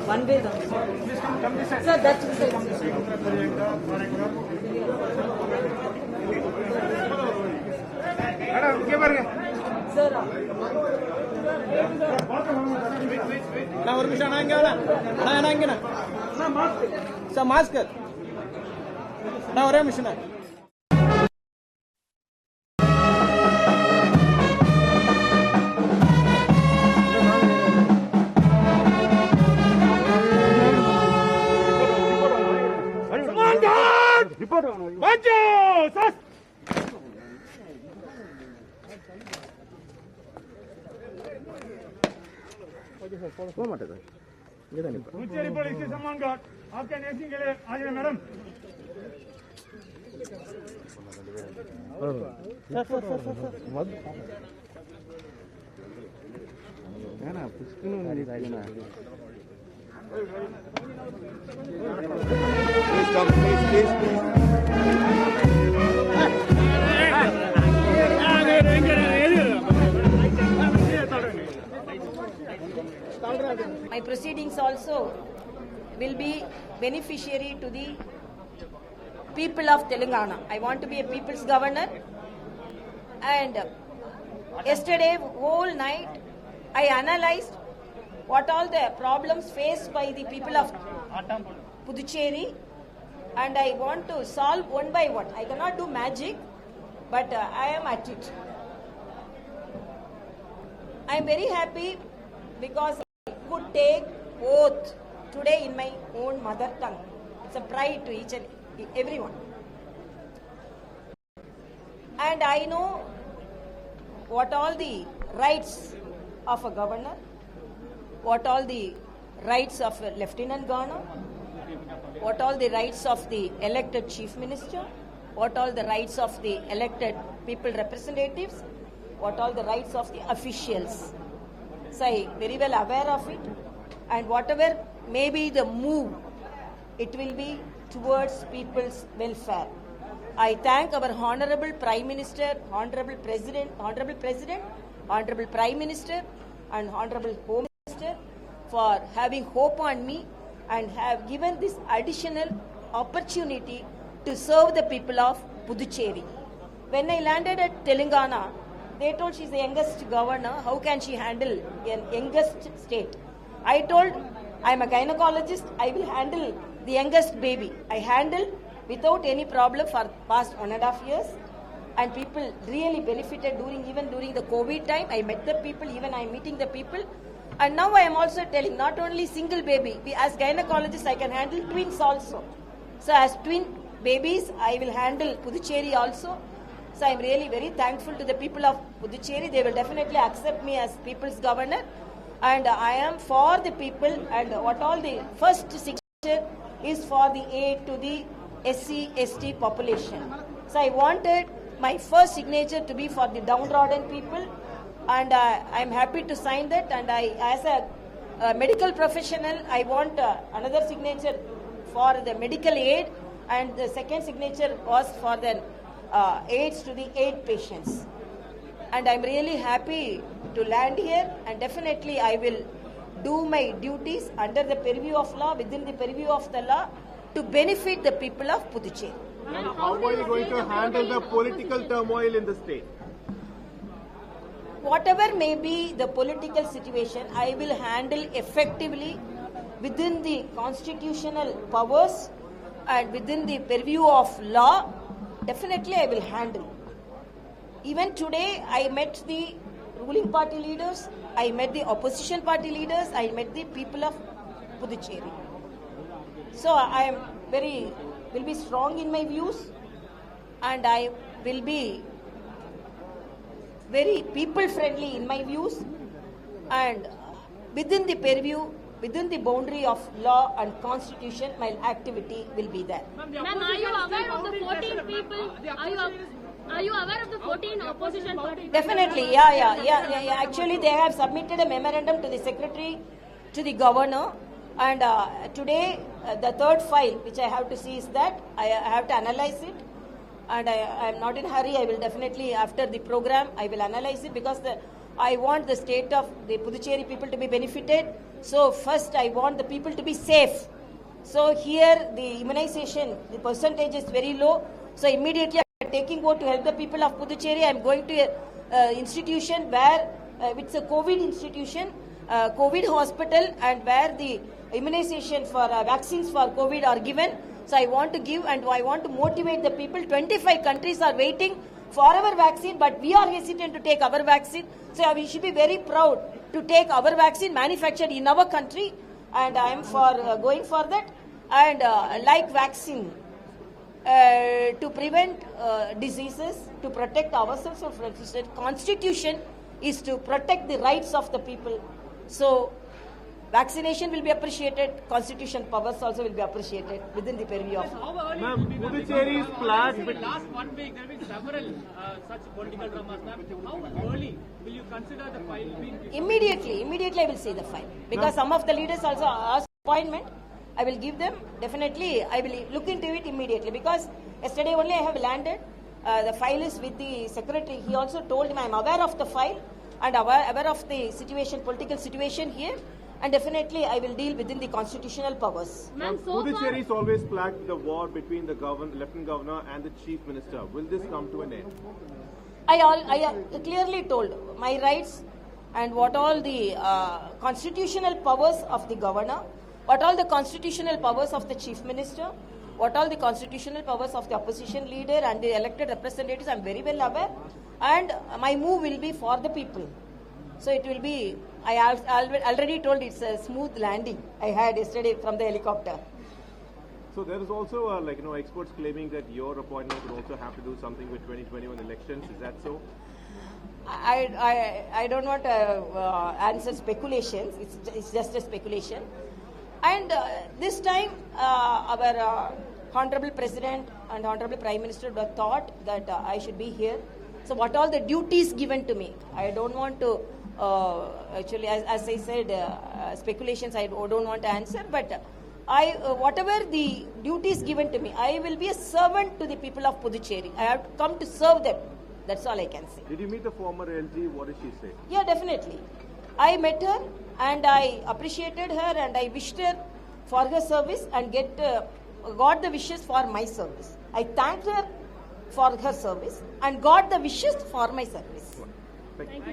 One way down. Sir, that's the side. Sir. ஒரு நிமிஷம் sir mask நான் ஒரே நிமிஷம் पुदुचेरी पुलिस के सम्मान गार्ड आपके नेसिंग के लिए आ जाए madam. My proceedings also will be beneficiary to the people of Telangana. I want to be a people's governor, and yesterday whole night I analyzed what all the problems faced by the people of Puducherry, and I want to solve one by one. I cannot do magic, but I am at it. I am very happy because I could take oath today in my own mother tongue. It's a pride to each and everyone. And I know what all the rights of a governor, what all the rights of a lieutenant governor, what all the rights of the elected chief minister, what all the rights of the elected people representatives, what all the rights of the officials. So I very well aware of it, and whatever may be the move, it will be towards people's welfare. I thank our Honorable Prime Minister, Honorable President, Honorable Prime Minister and Honorable Home Minister for having hope on me and have given this additional opportunity to serve the people of Puducherry. When I landed at Telangana, they told she's the youngest governor. How can she handle a youngest state? I told I'm a gynecologist. I will handle the youngest baby. I handle without any problem for past 1.5 years, and people really benefited even during the COVID time. I met the people. Even I'm meeting the people, and now I am also telling not only single baby. As gynecologist, I can handle twins also. So as twin babies, I will handle Puducherry also. So I am really very thankful to the people of Puducherry. They will definitely accept me as people's governor, and I am for the people. And what all the first signature is for the aid to the SC/ST population. So I wanted my first signature to be for the downtrodden people, and I am happy to sign that. And I, as a medical professional, I want another signature for the medical aid, and the second signature was for the aids to the aid patients. And I'm really happy to land here, and definitely I will do my duties under the purview of law, within the purview of the law, to benefit the people of Puducherry. And how are you going to handle the political turmoil in the state? Whatever may be the political situation, I will handle effectively within the constitutional powers and within the purview of law. Definitely I will handle. Even today I met the ruling party leaders, I met the opposition party leaders, I met the people of Puducherry. So I am will be strong in my views, and I will be very people friendly in my views, and within the purview, within the boundary of law and constitution, my activity will be there. Ma'am, are you aware of the 14 people? Are you aware of the 14 opposition parties? Definitely, yeah. Actually, they have submitted a memorandum to the secretary, to the governor, and today the third file which I have to see is that I have to analyze it, and I am not in a hurry. I will definitely, after the program, I will analyze it because I want the state of the Puducherry people to be benefited. So first I want the people to be safe. So here the immunization, the percentage is very low. So immediately I am taking vote to help the people of Puducherry. I am going to a institution where it's a COVID institution, COVID hospital, and where the immunization for vaccines for COVID are given. So I want to give and I want to motivate the people. 25 countries are waiting for our vaccine, but we are hesitant to take our vaccine. So we should be very proud to take our vaccine manufactured in our country, and I am for going for that. And like vaccine, to prevent diseases, to protect ourselves from the Constitution is to protect the rights of the people. So vaccination will be appreciated, constitution powers also will be appreciated within the purview of. Ma'am, Puducherry's flag. Last 1 week, there have been several such political dramas. Ma'am, how early will you consider the file being? Immediately I will see the file. Because some of the leaders also asked appointment. I will give them, definitely, I will look into it immediately. Because yesterday only I have landed. The file is with the secretary. He also told me I am aware of the file and aware of the situation, political situation here. And definitely I will deal within the constitutional powers. Ma'am, so far, Puducherry's always flagged the war between the Lieutenant Governor and the Chief Minister. Will this come to an end? I clearly told my rights and what all the constitutional powers of the governor, what all the constitutional powers of the chief minister, what all the constitutional powers of the opposition leader and the elected representatives. I am very well aware, and my move will be for the people. So it will be, I already told it's a smooth landing I had yesterday from the helicopter. So there is also, experts claiming that your appointment would also have to do something with 2021 elections. Is that so? I don't want to answer speculations. It's just a speculation. And this time, our Honorable President and Honorable Prime Minister thought that I should be here. So what all the duties given to me, I don't want to, actually, as I said, speculations I don't want to answer, but whatever the duties given to me, I will be a servant to the people of Puducherry. I have come to serve them. That's all I can say. Did you meet the former LG? What did she say? Yeah, definitely. I met her and I appreciated her and I wished her for her service and got the wishes for my service. I thanked her for her service and got the wishes for my service. Thank you.